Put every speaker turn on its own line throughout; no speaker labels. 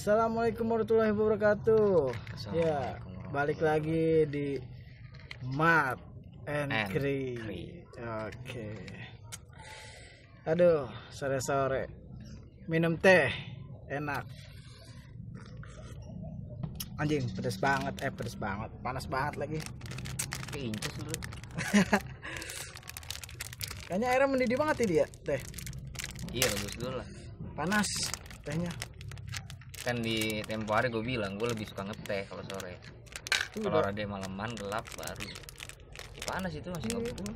Assalamualaikum warahmatullahi wabarakatuh. Ya, balik lagi di Mat and Kri. Oke. Aduh, sore-sore minum teh enak. Anjing, pedes banget, panas banget lagi.
Pincus dulu.
Kayaknya airnya mendidih banget ya dia, teh.
Iya, bagus dulu lah.
Panas tehnya.
Kan di tempo hari gue bilang gue lebih suka ngeteh kalau sore. Kalau rada malaman gelap baru. Panas itu masih ngebul.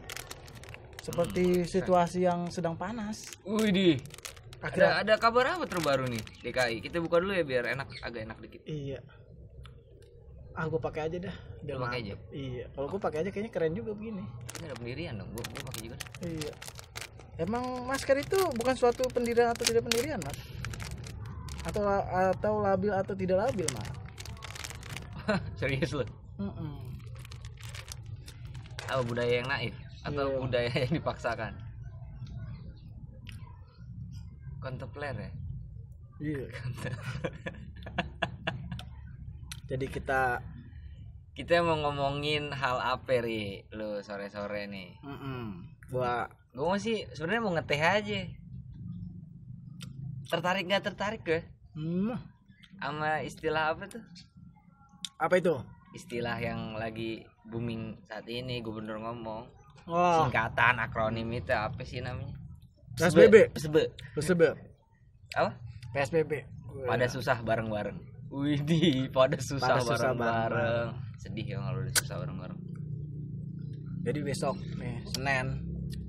Seperti situasi yang sedang panas.
Wih, ada kabar apa terbaru nih DKI? Kita buka dulu ya biar agak enak dikit.
Iya. Gue pakai aja dah.
Biar pakai aja.
Iya. Kalau gue pakai aja kayaknya keren juga begini.
Ini ada pendirian dong. Gue pakai juga.
Iya. Emang masker itu bukan suatu pendirian atau tidak pendirian, Mas? Atau labil atau tidak labil, Mas?
Serius lo? Apa budaya yang naif atau budaya yang dipaksakan? Kontempler ya?
Iya. Jadi kita
mau ngomongin hal apa ri lo sore-sore nih? Gue masih sebenarnya mau ngeteh aja. Tertarik ke? Sama istilah apa tuh?
Apa itu?
Istilah yang lagi booming saat ini, gubernur ngomong. Singkatan akronim itu apa sih namanya?
PSBB.
Apa?
PSBB.
Pada susah bareng-bareng. Widih, pada susah bareng-bareng. Sedih ya kalau udah susah bareng-bareng.
Jadi besok nih Senin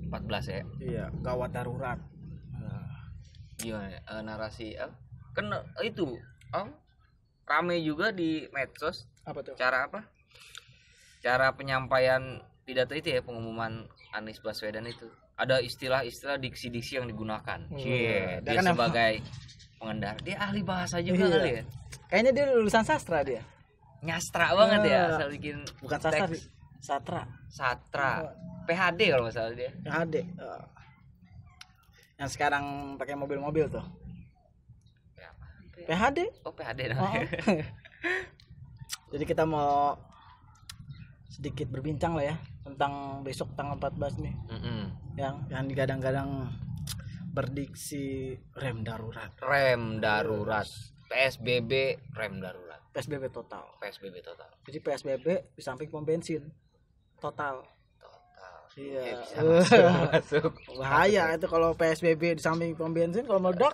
14 ya.
Iya, gawat darurat.
Gimana narasi kan itu rame juga di medsos.
Apa tuh?
Cara penyampaian pidato itu ya, pengumuman Anies Baswedan itu. Ada istilah-istilah diksi-diksi yang digunakan. Dia kan sebagai pengendara, dia ahli bahasa juga kali ya.
Kayaknya dia lulusan sastra dia.
Nyastra banget ya, asal bikin
bukan sastra,
satra. PhD kalau nggak salah dia.
PhD. Yang sekarang pakai mobil-mobil tuh. PhD?
Oh, PhD namanya.
Jadi kita mau sedikit berbincang lah ya tentang besok tanggal 14 nih. Yang digadang-gadang berdiksi rem darurat. PSBB rem darurat. PSBB total. Jadi PSBB di samping pom bensin. Total. Iya.
Masuk.
Bahaya itu kalau PSBB di samping pom bensin, kalau meledak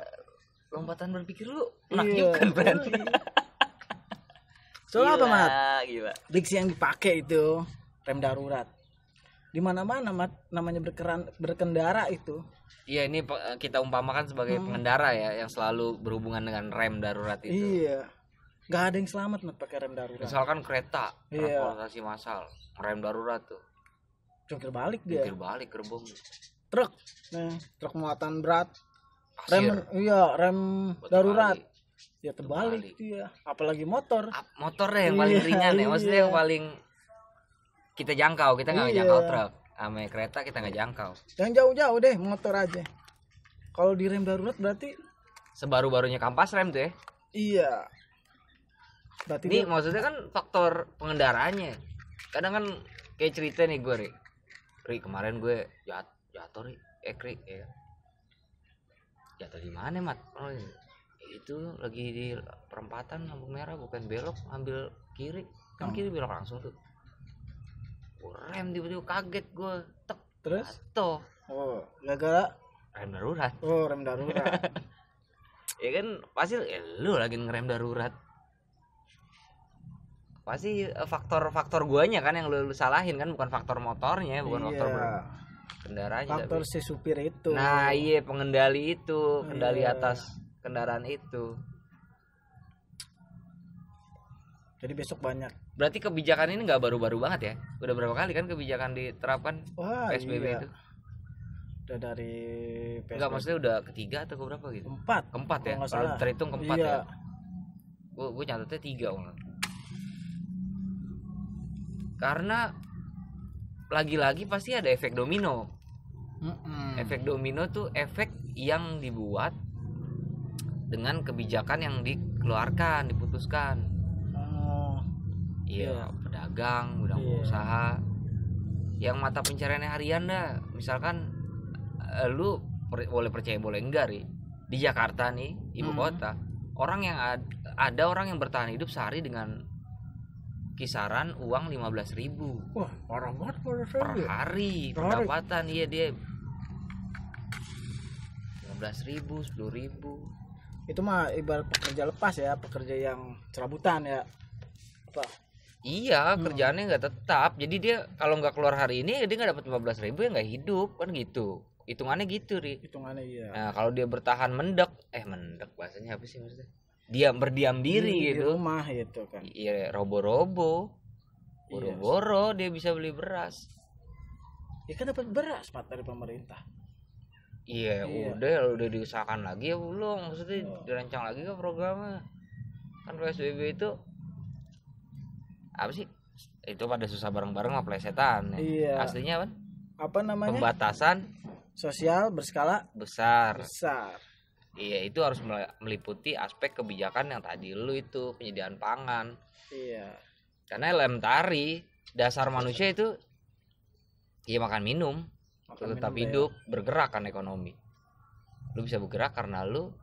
lompatan berpikir lu menakjubkan berarti.
Soalnya apa, Mat?
Gila.
Diksi yang dipakai itu rem darurat. Di mana-mana, Mat, namanya berkendara itu.
Iya, ini kita umpamakan sebagai pengendara ya yang selalu berhubungan dengan rem darurat itu.
Iya. Gak ada yang selamat, Mat, pakai rem darurat.
Misalkan kereta, transportasi massal, rem darurat tuh.
Jungkir balik dia.
Gerbong.
Truk muatan berat. Rem darurat. Ya terbalik dia. Apalagi motor.
Motor deh yang paling ringan ya. Maksudnya yang paling kita jangkau. Kita nggak jangkau truk. Sama kereta kita nggak jangkau.
Yang jauh-jauh deh motor aja. Kalau di rem darurat berarti
sebaru-barunya kampas rem tuh ya. Iya.
Berarti
ini maksudnya kan faktor pengendaraannya. Kadang kan kayak cerita nih gue Ri kemarin gue jatuh Ri ya. Jatuh di mana, Mat? Oh, itu lagi di perempatan lampu merah, bukan belok, ambil kiri. Kan kiri belok langsung tuh. Rem tiba-tiba kaget gue.
Terus?
Jatuh.
Gara-gara
rem darurat.
Rem darurat.
Ya kan pasti lu lagi ngerem darurat. Pasti faktor guanya kan yang lu salahin kan, bukan faktor motornya, bukan faktor kendaraannya,
faktor si supir itu.
Nah iya, pengendali itu, kendali atas kendaraan itu.
Jadi besok banyak.
Berarti kebijakan ini nggak baru-baru banget ya? Udah berapa kali kan kebijakan diterapkan PSBB itu?
Udah dari PSBB.
Enggak, maksudnya udah ketiga atau keberapa gitu? Keempat ya? Kalau terhitung keempat ya? Gue catatnya 3 karena lagi-lagi pasti ada efek domino. Efek domino tuh efek yang dibuat dengan kebijakan yang dikeluarkan, diputuskan. Iya, pedagang, usaha yang mata pencariannya harian dah. Misalkan lu boleh percaya boleh enggak, Ri, di Jakarta nih, ibu kota, orang yang ada orang yang bertahan hidup sehari dengan kisaran uang 15.000.
Wah, parah banget
per hari pendapatan. Iya, dia 15.000, 10.000.
Itu mah ibarat pekerja lepas ya, pekerja yang serabutan ya. Apa?
Iya, kerjaannya nggak tetap. Jadi dia kalau nggak keluar hari ini, dia nggak dapat 15.000, ya nggak hidup kan gitu. Hitungannya gitu, Ri.
Hitungannya iya.
Nah, kalau dia bertahan mendek bahasanya apa sih maksudnya? Dia berdiam diri gitu.
Di rumah gitu kan.
Iya, robo-robo. Boro-boro dia bisa beli beras.
Ya kan dapat beras Pak dari pemerintah.
Iya, udah diusahakan lagi ya belum? Maksudnya dirancang lagi kan programnya. Kan PSBB itu apa sih? Itu pada susah bareng-bareng mah plesetan ya.
Iya.
Aslinya kan?
Apa namanya?
Pembatasan
sosial berskala besar. Iya,
itu harus meliputi aspek kebijakan yang tadi lu itu, penyediaan pangan.
Iya.
Karena elementari dasar manusia itu ya makan minum, tetap hidup, bergerak kan ekonomi. Lu bisa bergerak karena lu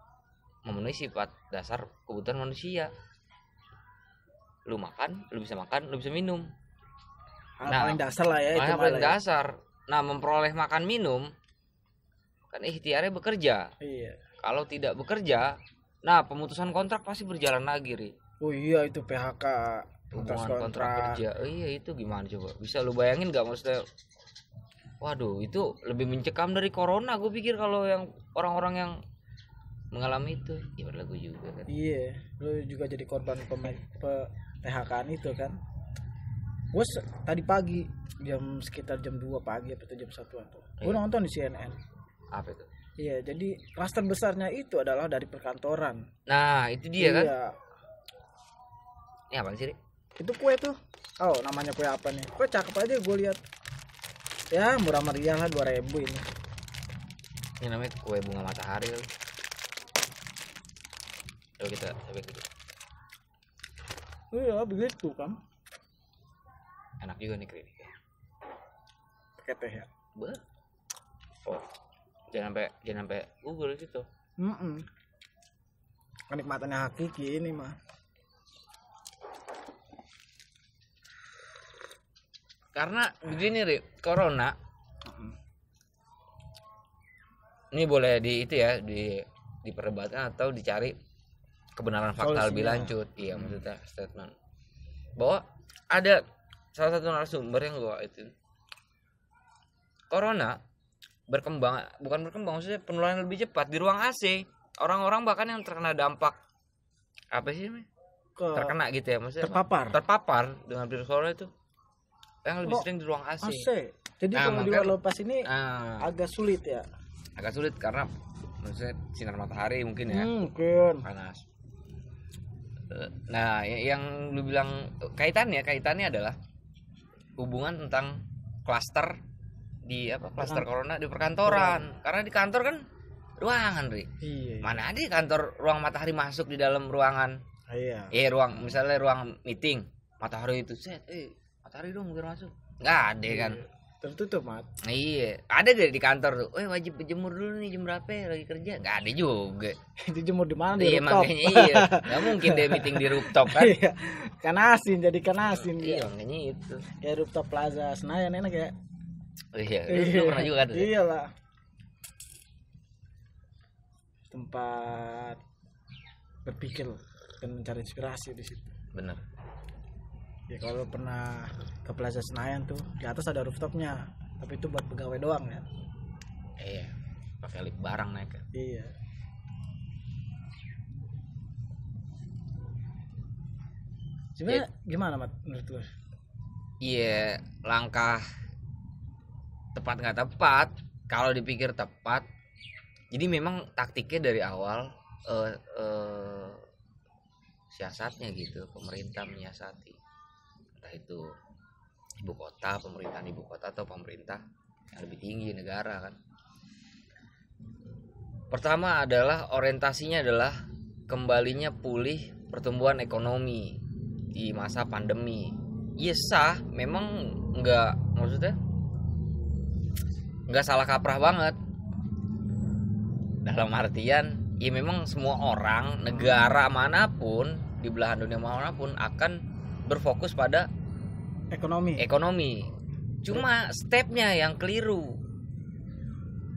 memenuhi sifat dasar kebutuhan manusia. Lu makan, lu bisa minum.
Paling dasar lah ya itu.
Paling dasar. Nah, memperoleh makan minum kan ikhtiarnya bekerja.
Iya.
Kalau tidak bekerja, nah pemutusan kontrak pasti berjalan lagi, Ri.
Oh iya, itu PHK,
hubungan kontrak kerja. Oh iya, itu gimana coba? Bisa lu bayangin nggak, maksudnya? Waduh, itu lebih mencekam dari corona. Gue pikir kalau yang orang-orang yang mengalami itu, ya berlaku juga kan.
Iya, lu juga jadi korban PHK-an itu kan. Gue tadi pagi sekitar jam 2 pagi atau jam 1-an tuh. Gue nonton di CNN.
Apa itu?
Iya, jadi klaster besarnya itu adalah dari perkantoran.
Nah, itu dia kan. Ini apa sih, Ri?
Itu kue tuh. Oh, namanya kue apa nih? Kue cakep aja gue lihat. Ya, murah meriah lah 2.000 ini.
Ini namanya kue bunga matahari. Coba kita coba gitu.
Iya, begitu kan.
Enak juga nih kritik.
Pakai teh ya.
Oh. Jangan sampai gugur gitu.
Kenikmatannya hakiki ini mah.
Karena begini, Ri, corona. Ini boleh diperdebatkan atau dicari kebenaran fakta lebih lanjut. Iya, maksudnya statement bahwa ada salah satu narasumber yang gua itu corona bukan berkembang, maksudnya penularan lebih cepat di ruang AC. Orang-orang bahkan yang terkena dampak apa sih namanya? Terkena gitu ya, maksudnya terpapar dengan virus corona itu yang lebih sering di ruang AC.
Jadi kalau di luar lepas ini agak sulit ya.
Agak sulit karena maksudnya sinar matahari mungkin ya.
Mungkin
panas. Nah, yang lu bilang kaitannya adalah hubungan tentang klaster klaster corona di perkantoran. Karena di kantor kan ruangan, Ri.
Iya.
Mana ada kantor ruang matahari masuk di dalam ruangan.
Iya.
Misalnya ruang meeting, matahari itu matahari dong biar masuk. Enggak ada kan.
Tertutup, Mat.
Iya, ada gak di kantor tuh? Wajib berjemur dulu nih jam berapa lagi kerja? Enggak ada juga.
Dijemur di mana? Di rooftop.
Makanya iya. Enggak mungkin dia meeting di rooftop kan.
Iya. Jadi kan asin.
Iya, makanya itu.
Ya rooftop Plaza Senayan enak ya.
Iya, lu pernah juga kan?
Iyalah. Tempat berpikir dan mencari inspirasi di situ.
Bener.
Ya kalau pernah ke Plaza Senayan tuh di atas ada rooftopnya, tapi itu buat pegawai doang ya.
Iya, pakai lift barang naik kan.
Iya. Sebenarnya gimana, Mat, menurut lu?
Iya, langkah tepat nggak tepat. Kalau dipikir tepat, jadi memang taktiknya dari awal siasatnya gitu, pemerintah menyiasati. Entah itu pemerintahan ibu kota atau pemerintah yang lebih tinggi negara kan. Pertama adalah orientasinya adalah kembalinya pulih pertumbuhan ekonomi di masa pandemi. Iya sah, memang maksudnya nggak salah kaprah banget. Dalam artian, ya memang semua orang, negara manapun di belahan dunia manapun akan berfokus pada ekonomi. Cuma stepnya yang keliru.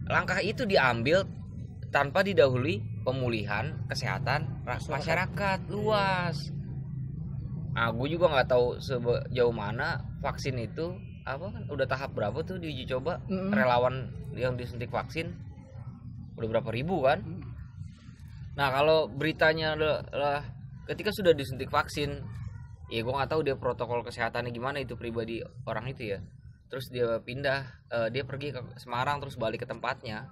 Langkah itu diambil tanpa didahului pemulihan kesehatan masyarakat luas. Nah, gue juga nggak tahu sejauh mana vaksin itu apa kan udah tahap berapa tuh diuji coba relawan yang disuntik vaksin udah berapa ribu kan. Nah kalau beritanya adalah ketika sudah disuntik vaksin, ya gue nggak tahu dia protokol kesehatannya gimana itu pribadi orang itu ya. Terus dia pindah, dia pergi ke Semarang terus balik ke tempatnya,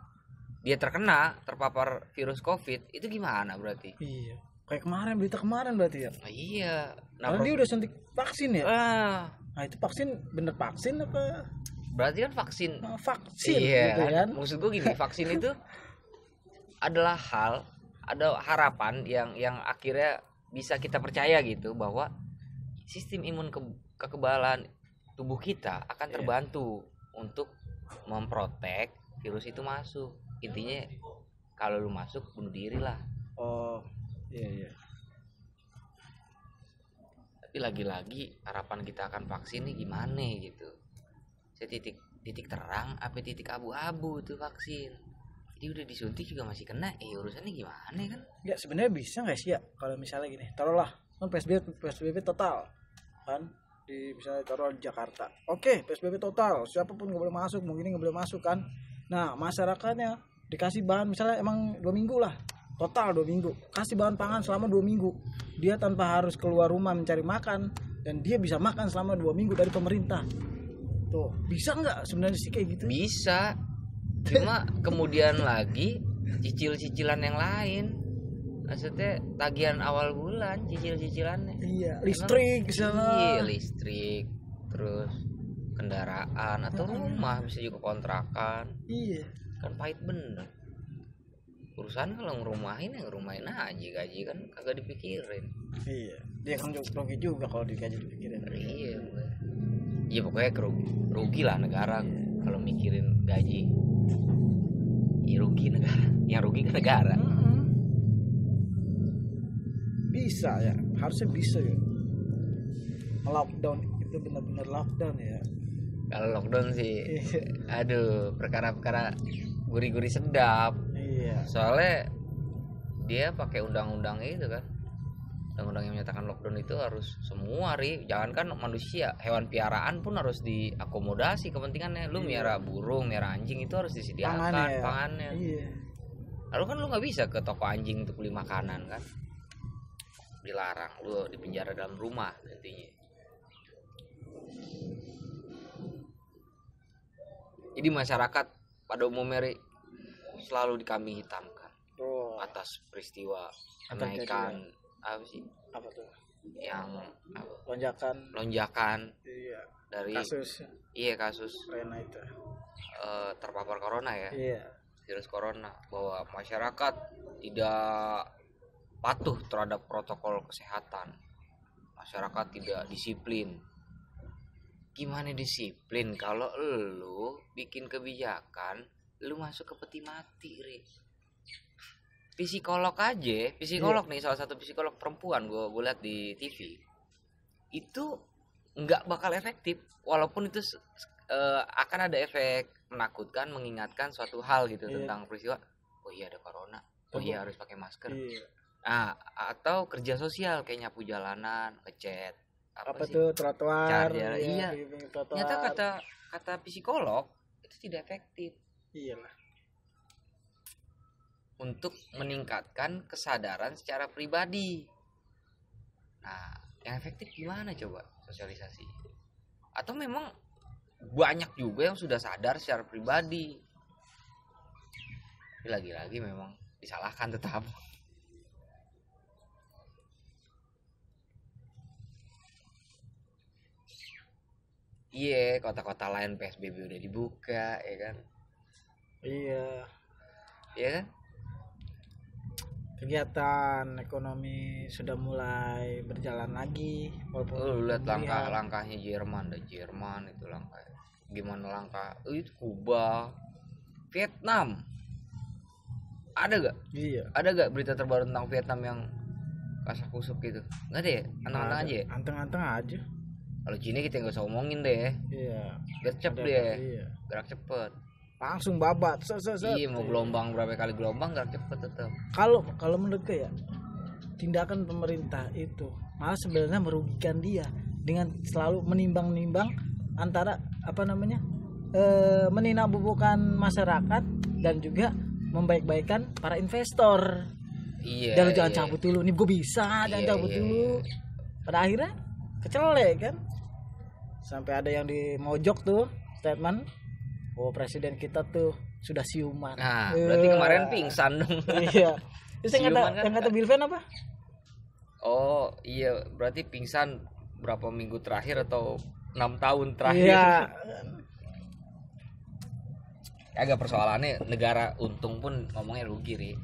dia terpapar virus COVID, itu gimana berarti?
Iya. Kayak berita kemarin berarti ya.
Iya.
Nah, dia udah suntik vaksin ya. Nah itu vaksin bener vaksin apa?
Berarti kan vaksin.
Vaksin.
Iya.
Gitu kan?
Maksud gue gini, vaksin itu adalah ada harapan yang akhirnya bisa kita percaya gitu bahwa sistem imun kekebalan tubuh kita akan terbantu untuk memprotek virus itu masuk. Intinya kalau lu masuk bunuh diri lah.
Oh iya.
Tapi lagi-lagi harapan kita akan vaksin nih gimana gitu. Saya titik terang apa titik abu-abu tuh vaksin. Jadi udah disuntik juga masih kena. Urusannya gimana kan?
Ya sebenarnya bisa nggak sih ya kalau misalnya gini, taruhlah kan PSBB total kan misalnya taruh di Jakarta. Oke, PSBB total, siapapun nggak boleh masuk, mungkin nggak boleh masuk kan. Nah masyarakatnya dikasih bahan misalnya emang 2 minggu lah. Total 2 minggu, kasih bahan pangan selama 2 minggu. Dia tanpa harus keluar rumah mencari makan dan dia bisa makan selama 2 minggu dari pemerintah. Tuh, bisa nggak sebenarnya sih kayak gitu?
Bisa. Cuma kemudian lagi cicilan yang lain. Maksudnya tagihan awal bulan, cicilannya.
Iya, listrik misalnya.
Iya, listrik. Terus kendaraan atau rumah bisa juga kontrakan.
Iya.
Kan pahit bener. Urusan kalau ngerumahin aja, gaji kan kagak dipikirin.
Iya, dia kan rugi juga kalau digaji dipikirin.
Iya, iya pokoknya rugi lah negara kalau mikirin gaji. Iya rugi negara, yang rugi ke negara.
Bisa ya, harusnya bisa ya. Lockdown itu benar-benar lockdown ya.
Kalau lockdown sih, aduh perkara-perkara gurih-gurih sedap.
Iya.
Soalnya dia pakai undang-undang itu kan, undang-undang yang menyatakan lockdown itu harus semua jangankan manusia, hewan piaraan pun harus diakomodasi kepentingannya. Lu miara burung, miara anjing itu harus disediakan pangannya.
Iya.
Lalu kan lu nggak bisa ke toko anjing untuk beli makanan kan, dilarang, lu dipenjara dalam rumah intinya. Jadi masyarakat pada umumnya selalu dikambing hitamkan atas peristiwa kenaikan apa sih?
Apa tuh?
Yang lonjakan
iya,
dari
kasus Rena itu
terpapar corona ya.
Iya.
Virus corona, bahwa masyarakat tidak patuh terhadap protokol kesehatan. Masyarakat tidak disiplin. Gimana disiplin kalau lu bikin kebijakan lu masuk ke peti mati, Psikolog nih, salah satu psikolog perempuan gue lihat di TV itu nggak bakal efektif, walaupun itu akan ada efek menakutkan, mengingatkan suatu hal gitu tentang peristiwa. Oh iya ada corona, iya harus pakai masker. Nah, atau kerja sosial kayak nyapu jalanan, ngecat
apa tuh trotoar.
Iya. Ternyata kata psikolog itu tidak efektif.
Iyalah.
Untuk meningkatkan kesadaran secara pribadi. Nah, yang efektif gimana coba sosialisasi? Atau memang banyak juga yang sudah sadar secara pribadi. Tapi lagi-lagi memang disalahkan tetap. Iya, kota-kota lain PSBB udah dibuka, ya kan?
Iya.
Iya kan?
kegiatan ekonomi sudah mulai berjalan lagi walaupun
Lu lihat
belum terlihat.
langkah-langkahnya Jerman itu langkah. Gimana langkah itu Kuba, Vietnam.
Iya.
Ada gak berita terbaru tentang Vietnam yang kasak kusuk gitu? Nggak ada ya? Anteng-anteng aja ya?
Anteng-anteng aja.
Kalau Cina kita nggak usah omongin deh.
Iya.
Gercep
Udah,
dia.
iya.
Gerak cepet.
Langsung babat.
Iya, mau gelombang berapa kali gelombang gerak cepet tetap.
Kalau menurut gue ya, tindakan pemerintah itu malah sebenarnya merugikan dia dengan selalu menimbang-nimbang antara meninabubukan masyarakat dan juga membaik-baikan para investor.
Iya.
Jangan cabut dulu, nih gue bisa, jangan cabut dulu. Pada akhirnya kecelek kan, sampai ada yang di mojok tuh statement, oh presiden kita tuh sudah siuman.
Nah, berarti kemarin pingsan dong.
Iya. Terus yang kata Bilven apa?
Oh iya, berarti pingsan berapa minggu terakhir atau 6 tahun terakhir.
Iya.
Agak persoalannya negara untung pun ngomongnya rugi, Ri.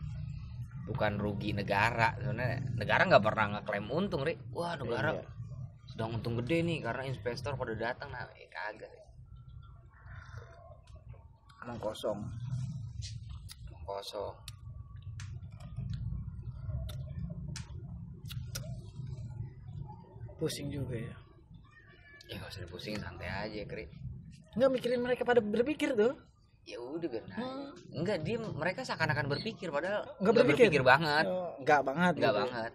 Bukan rugi negara, sebenarnya negara nggak pernah ngeklaim untung, Ri. Wah, negara sedang untung gede nih karena investor pada datang. Nah, kagak.
Omong kosong. Pusing juga ya.
Ya nggak usah dipusingin, santai aja, Kri.
Nggak mikirin mereka pada berpikir tuh.
Ya udah kan. Enggak, mereka seakan-akan berpikir padahal
nggak
berpikir banget.
Nggak banget.
Nggak banget.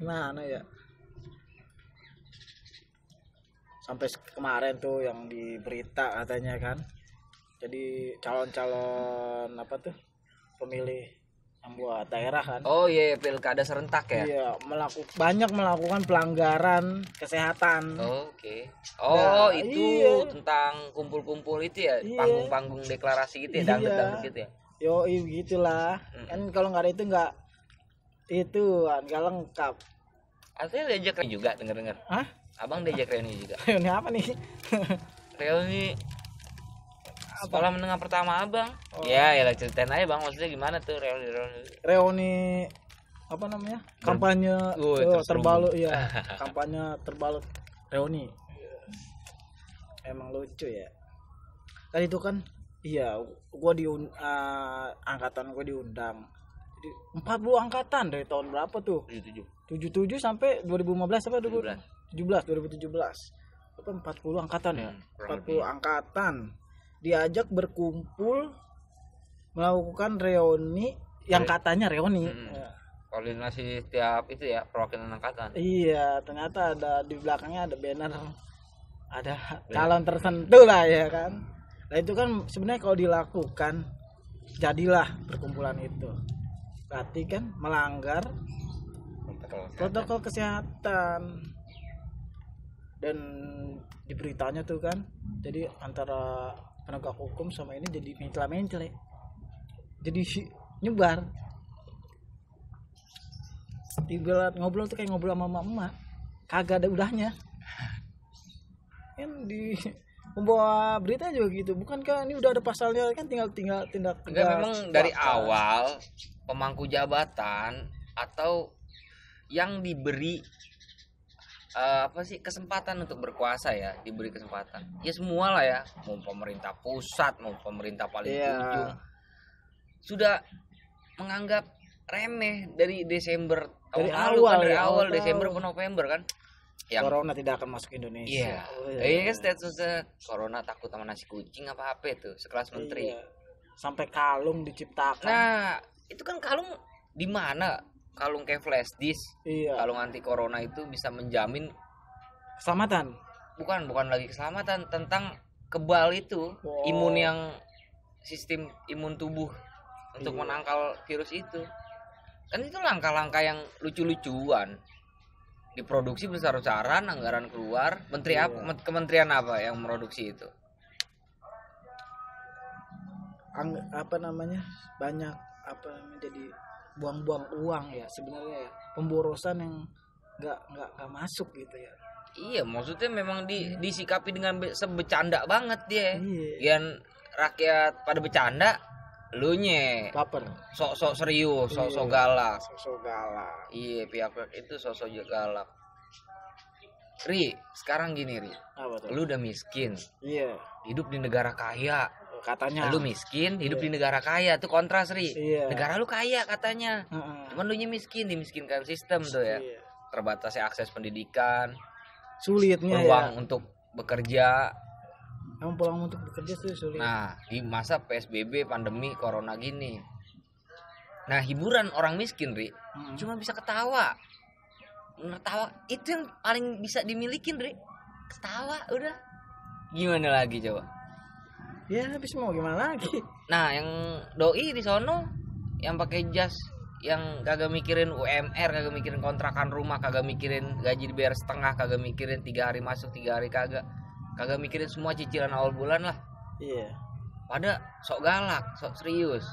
Gimana ya? Sampai kemarin tuh yang di berita katanya kan. Jadi calon-calon pemilih yang buat daerah kan.
Oh iya, pilkada serentak ya.
Iya, banyak melakukan pelanggaran kesehatan.
Oke. Oh,
Nah,
itu
iya.
tentang kumpul-kumpul itu ya,
Iya.
panggung-panggung deklarasi gitu ya, dangdut-dangdut gitu ya.
Yoi begitulah. Kan kalau nggak ada itu nggak lengkap.
Artinya diajak reuni juga, denger-denger.
Hah?
Abang diajak reuni juga.
Ini apa nih?
Reuni sekolah menengah pertama abang. Ya ceritain aja bang, maksudnya gimana tuh
Reuni kampanye terbalut ya. Kampanye terbalut reuni. Emang lucu ya. Tadi itu kan gua angkatan gua diundang. Jadi 40 angkatan dari tahun berapa tuh? 77 sampai 2015 apa 2017. Apa 40 angkatan ya? 40 angkatan diajak berkumpul melakukan reuni yang katanya reuni.
Koordinasi setiap itu ya, perwakilan angkatan.
Iya, ternyata ada di belakangnya ada banner, ada calon tertentu lah ya kan. Nah itu kan sebenarnya kalau dilakukan jadilah perkumpulan itu, berarti kan melanggar protokol kesehatan. Dan di beritanya tuh kan, jadi antara penegak hukum sama ini jadi mencela-mencela, jadi nyebar. Ngobrol tuh kayak ngobrol sama emak, kagak ada udahnya. Kan di membawa berita juga gitu, bukankah ini udah ada pasalnya kan, tinggal tindak tegas.
Enggak, memang dari awal pemangku jabatan atau yang diberi kesempatan untuk berkuasa ya, diberi kesempatan ya semua lah ya, mau pemerintah pusat mau pemerintah paling ujung sudah menganggap remeh dari Desember tahun lalu kan, dari awal Desember ke November kan yang
corona tidak akan masuk Indonesia.
Iya kan statusnya corona takut sama nasi kucing apa itu sekelas menteri.
Sampai kalung diciptakan.
Nah itu kan kalung di mana? Kalung kayak flash disk. Kalung anti corona itu bisa menjamin
keselamatan.
Bukan lagi keselamatan, tentang kebal itu, imun yang sistem imun tubuh untuk menangkal virus itu. Kan itu langkah-langkah yang lucu-lucuan. Diproduksi besar-besaran, anggaran keluar, kementerian apa yang produksi itu?
Banyak jadi buang-buang uang ya sebenarnya ya, pemborosan yang nggak masuk gitu ya.
Iya, maksudnya memang disikapi dengan sebecanda banget dia. Yang rakyat pada bercanda, Lunya
baper,
sok-sok serius, sok-sok
Iya.
galak.
sosok galak.
Iya, pihak-pihak itu sok-sok galak. Ri, sekarang gini Ri,
Apa tuh?
lu udah miskin,
Iya,
hidup di negara kaya.
katanya.
Lu miskin, hidup
Iya.
di negara kaya, tuh kontras Ri.
Iya.
Negara lu kaya katanya,
Heeh.
cuman lu nya miskin, dimiskinkan sistem tuh ya.
Iya.
Terbatasnya akses pendidikan,
Sulitnya
peluang
ya.
untuk bekerja.
Emang pulang untuk bekerja tuh sulit.
Nah, di masa PSBB pandemi corona gini. Nah, hiburan orang miskin, Ri,
Mm.
cuma bisa ketawa. Ketawa itu yang paling bisa dimilikin, Ri. Ketawa udah. Gimana lagi coba?
Ya habis mau gimana lagi?
Nah, yang doi di sono yang pakai jas, yang kagak mikirin UMR, kagak mikirin kontrakan rumah, kagak mikirin gaji dibayar setengah, kagak mikirin 3 hari masuk 3 hari kagak mikirin semua cicilan awal bulan lah.
Iya.
Pada sok galak, sok serius.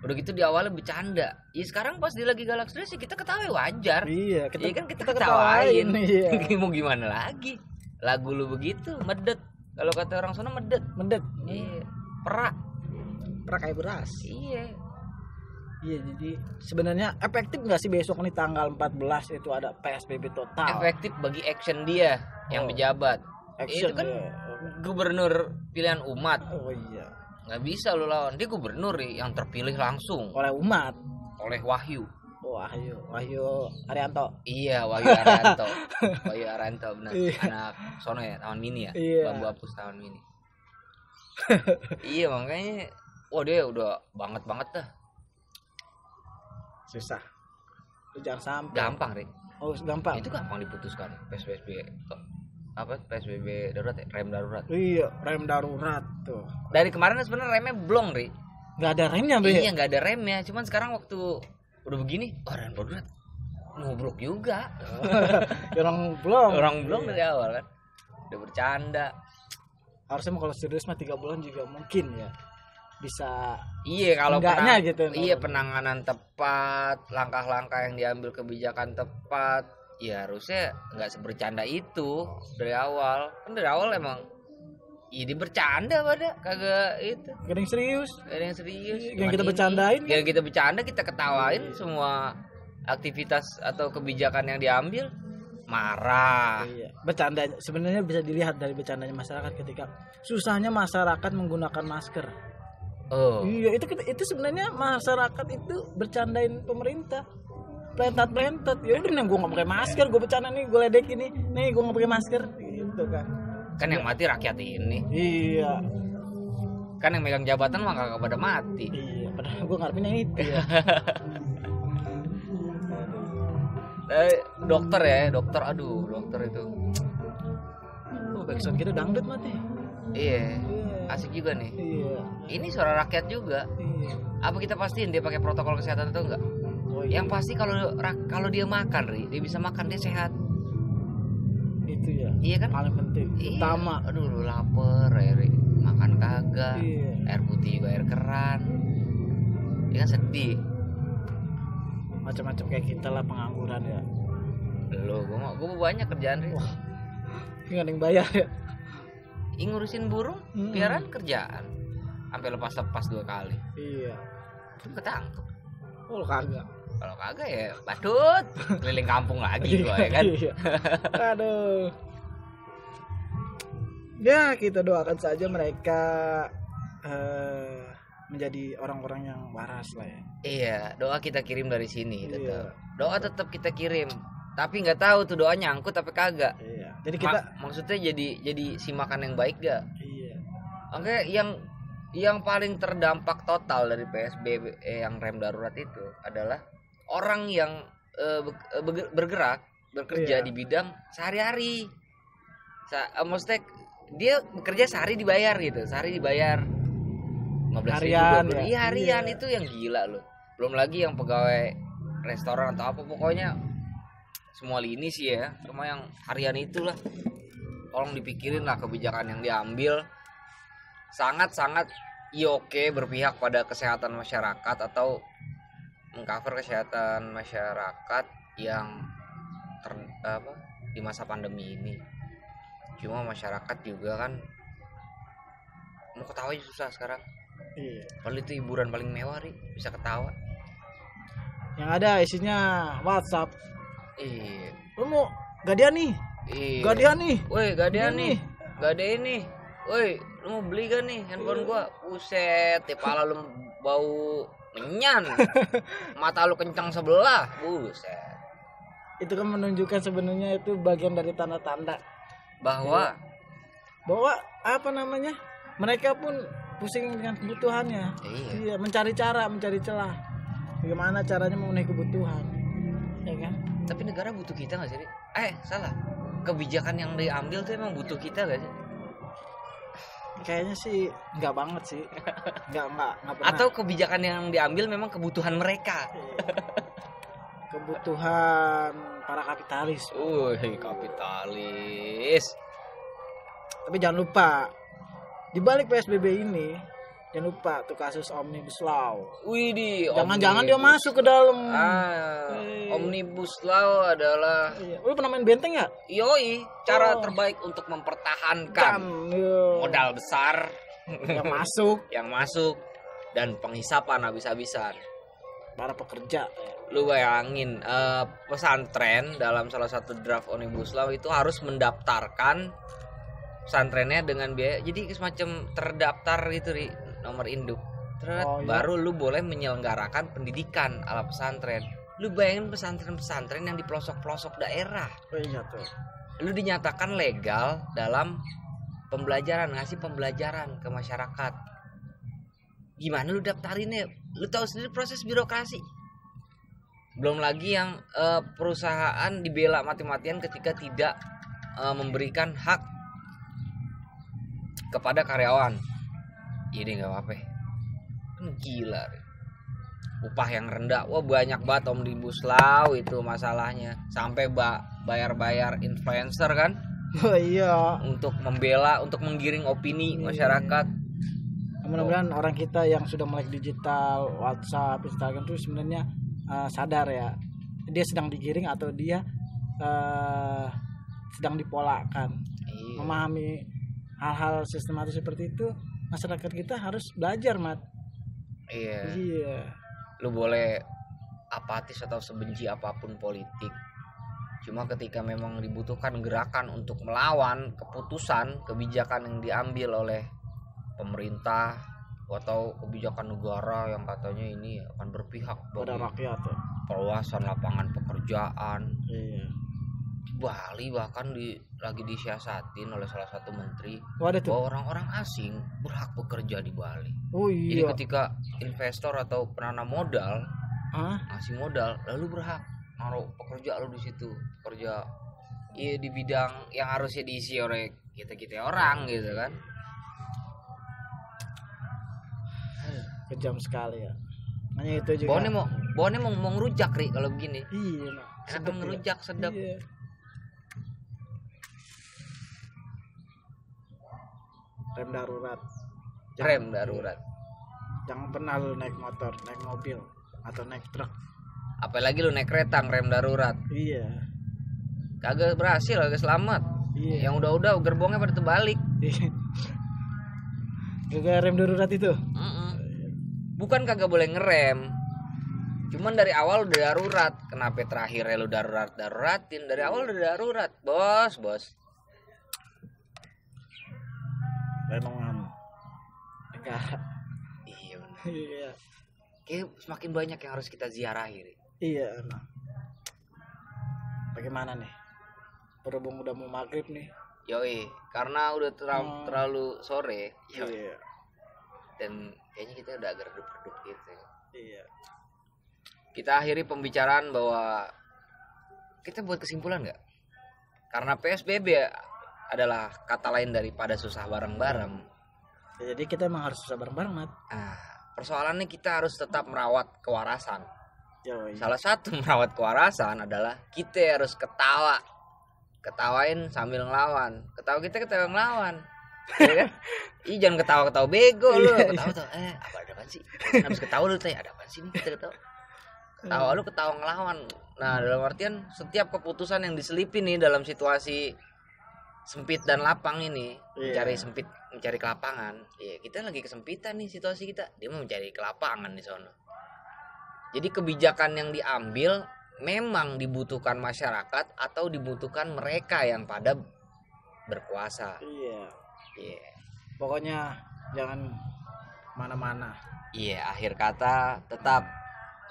Udah gitu di awalnya bercanda. Ya sekarang pas dia lagi galak serius ya kita ketawa wajar.
Iya,
Iya kan kita
ketawain.
ketawain.
Iya.
Mau gimana lagi? Lagu lu begitu medet. Kalau kata orang sana medet.
Mendet.
Iya. Perak.
Pernah kayak beras.
Iya.
Iya, jadi sebenarnya efektif nggak sih besok nih tanggal 14 itu ada PSBB total?
Efektif bagi action dia yang
Oh.
pejabat.
Action
Itu kan
ya.
gubernur pilihan umat.
Oh iya.
Nggak bisa lu lawan. Dia gubernur nih, yang terpilih langsung
Oleh umat.
oleh Wahyu.
Wahyu Arianto.
Iya, Wahyu Arianto. Wahyu Arianto benar.
Iya.
Anak sono ya, Taman Mini ya.
Iya.
Bambu hapus Taman Mini. Iya, makanya dia udah banget dah.
Susah. Lu jangan sampai.
Gampang, Rik.
Oh, gampang.
Itu gampang diputuskan PSBB. Apa PSBB darurat ya? Rem darurat.
Iya, rem darurat tuh.
Dari kemarin sebenarnya remnya blong, Rik.
Nggak ada remnya, Be.
Iya, nggak ada remnya. Cuman sekarang waktu udah begini, rem darurat. Nubruk juga.
Orang belum.
Orang belum dari awal kan. Udah bercanda.
Harusnya kalau serius mah 3 bulan juga mungkin ya. Bisa
Iya, kalau
enggaknya gitu.
Iya, penanganan tepat, langkah-langkah yang diambil kebijakan tepat. Ya harusnya nggak sebercanda itu dari awal. Kan dari awal emang ini bercanda pada kagak itu.
Gak ada yang serius.
Gak ada yang serius.
Yang
Cuman
kita
ini.
bercandain kan?
Yang kita bercanda, kita ketawain semua aktivitas atau kebijakan yang diambil. Marah.
Iya. Bercanda sebenarnya bisa dilihat dari bercandanya masyarakat ketika susahnya masyarakat menggunakan masker.
Oh.
Iya, itu sebenarnya masyarakat itu bercandain pemerintah. Plentat. Ya udah nih gue nggak pakai masker, gue bercanda nih, gue ledekin nih gue nggak pakai masker gitu kan.
Kan yang mati rakyat ini.
Iya.
Kan yang megang jabatan mah kagak pada mati.
Iya, padahal gue ngarepinnya itu ya.
Dokter aduh, dokter itu.
Oh, backsound kita dangdut mati.
Iya. Asik juga nih.
Iya.
Ini suara rakyat juga.
Iya.
Apa kita pastiin dia pakai protokol kesehatan atau enggak?
Oh, iya.
Yang pasti kalau dia makan, Ri, dia bisa makan, dia sehat.
Itu ya.
Iya kan?
Paling penting.
Iya.
Utama.
Aduh, lu lapar, Ri. Makan kagak.
Iya.
Air putih juga air keran. Dia kan sedih.
Macam-macam kayak kita lah pengangguran ya.
Gua banyak kerjaan, Ri.
Wah. Nggak ada yang bayar ya.
Ngurusin burung, piaraan kerjaan. Sampai lepas 2 kali.
Iya.
Itu ketangkep.
Oh kagak.
Kalau kagak ya badut, keliling kampung lagi gua ya kan.
Iya. Aduh. Ya kita doakan saja mereka menjadi orang-orang yang waras lah ya.
Iya, doa kita kirim dari sini
Iya.
tetap. Doa tetap kita kirim. Tapi nggak tahu tuh doa nyangkut tapi kagak.
Iya. Jadi kita
Maksudnya jadi simakan yang baik gak?
iya.
Oke, yang paling terdampak total dari PSBB yang rem darurat itu adalah orang yang bekerja
Iya.
di bidang sehari-hari. Maksudnya dia bekerja sehari dibayar gitu, sehari dibayar 15.000
Harian, ya?
Iya, harian
Iya.
itu yang gila loh. Belum lagi yang pegawai restoran atau apa, pokoknya semua lini sih ya, cuma yang harian itulah. Tolong dipikirin lah kebijakan yang diambil. Sangat-sangat oke berpihak pada kesehatan masyarakat atau mengcover kesehatan masyarakat yang di masa pandemi ini. Cuma masyarakat juga kan mau ketahui susah sekarang.
Iya.
Padahal itu hiburan paling mewah, Ri. Bisa ketawa.
Yang ada isinya WhatsApp.
Iya.
Lu mau gadian nih?
Iya.
Gadian nih.
Woi, gadean
Ini.
nih. Gadein nih. Woi, lu mau beli gak nih handphone gua? Buset, kepala lu bau menyan. Mata lu kencang sebelah. Buset.
Itu kan menunjukkan sebenarnya itu bagian dari tanda-tanda
Bahwa
bahwa apa namanya? Mereka pun pusing dengan kebutuhannya.
iya.
Iya, mencari cara, mencari celah. Bagaimana caranya memenuhi kebutuhan. Ya kan?
Tapi negara butuh kita gak sih, Ri? Salah. Kebijakan yang diambil tuh emang butuh kita gak sih?
Kayaknya sih enggak banget sih. Enggak pernah.
Atau kebijakan yang diambil memang kebutuhan mereka?
Kebutuhan para kapitalis.
Kapitalis.
Tapi jangan lupa di balik PSBB ini jangan lupa tuh kasus Omnibus Law.
Widih,
Jangan-jangan dia masuk ke dalam.
Omnibus Law adalah
Lu pernah main benteng ya?
yoi, cara terbaik untuk mempertahankan modal besar
yang masuk
yang masuk dan penghisapan habis-habisan.
para pekerja.
Lu bayangin pesantren dalam salah satu draft Omnibus Law itu harus mendaftarkan pesantrennya dengan biaya, jadi semacam terdaftar gitu, Ri, nomor induk.
Iya.
Baru lu boleh menyelenggarakan pendidikan ala pesantren. Lu bayangin pesantren-pesantren yang di pelosok-pelosok daerah.
Iya tuh.
Lu dinyatakan legal dalam pembelajaran, ngasih pembelajaran ke masyarakat. Gimana lu daftarinnya? Lu tahu sendiri proses birokrasi. Belum lagi yang perusahaan dibela mati-matian ketika tidak memberikan hak kepada karyawan. Ini nggak apa-apa. Kan gila. Upah yang rendah. Wah, banyak banget Omnibus Law itu masalahnya. Sampai bayar-bayar influencer kan?
Oh iya.
Untuk membela, untuk menggiring opini masyarakat.
Mudah-mudahan orang kita yang sudah melek digital, WhatsApp, Instagram itu sebenarnya sadar ya. Dia sedang digiring atau dia sedang dipolakan.
Iya.
Memahami hal-hal sistematis seperti itu, masyarakat kita harus belajar, Mat. Iya.
Lu boleh apatis atau sebenci apapun politik, cuma ketika memang dibutuhkan gerakan untuk melawan keputusan kebijakan yang diambil oleh pemerintah atau kebijakan negara yang katanya ini akan berpihak
pada rakyat ya.
Perluasan lapangan pekerjaan.
Iya.
Di Bali bahkan lagi disiasatin oleh salah satu menteri
Waduh tuh.
bahwa orang-orang asing berhak bekerja di Bali.
Oh
Jadi
iya.
ketika investor atau penanam modal ngasih modal, lalu berhak naruh pekerja lu di situ, kerja di bidang yang harusnya diisi oleh kita orang gitu kan.
Kejam sekali ya. Hanya itu juga.
Bone mau ngerujak, Ri, kalau begini.
Iya, Mak.
Enak ngerujak, sedap.
Iya. Rem darurat. Jangan pernah lu naik motor, naik mobil atau naik truk.
Apalagi lu naik kereta rem darurat.
Iya.
Kagak berhasil, kagak selamat.
Iya.
Yang udah gerbongnya pada terbalik.
Juga rem darurat itu.
Bukan kagak boleh ngerem. Cuman dari awal udah darurat. Kenapa terakhirnya lu daruratin? Dari awal udah darurat, bos.
Renungan negara.
Iya benar.
Iya.
Kayak semakin banyak yang harus kita ziarahi.
Iya emang. Bagaimana nih? Berhubung udah mau maghrib nih.
Yoi, karena udah terlalu sore.
Iya.
Dan kayaknya kita udah agak redup-redup gitu.
Iya.
Kita akhiri pembicaraan bahwa kita buat kesimpulan nggak? Karena PSBB adalah kata lain daripada susah bareng-bareng.
Ya, jadi kita emang harus susah bareng-bareng, Mat.
Persoalannya kita harus tetap merawat kewarasan.
Yoi.
Salah satu merawat kewarasan adalah kita harus ketawain sambil ngelawan. Ketawa ngelawan. Ya kan? Ih, jangan ketawa bego lu. Ketawa apa sih? Habis ketawa lu tanya ada apa sih nih kita ketawa. Ketawa ngelawan. Nah, dalam artian setiap keputusan yang diselipin nih dalam situasi sempit dan lapang ini,
Iya.
mencari kelapangan. Ya, kita lagi kesempitan nih situasi kita. Dia mau mencari kelapangan di sono. Jadi kebijakan yang diambil memang dibutuhkan masyarakat atau dibutuhkan mereka yang pada berkuasa.
Iya.
Iya.
Pokoknya jangan mana-mana.
Iya, akhir kata tetap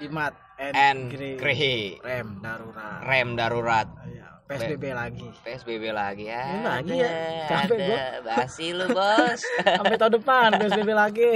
Imat
and
Grey.
Grey.
Rem darurat.
Rem darurat.
Iya. PSBB lagi.
PSBB lagi ya.
Ini lagi ya. Capek
Ada
gua.
basi lu, Bos.
Sampai tahun depan PSBB lagi.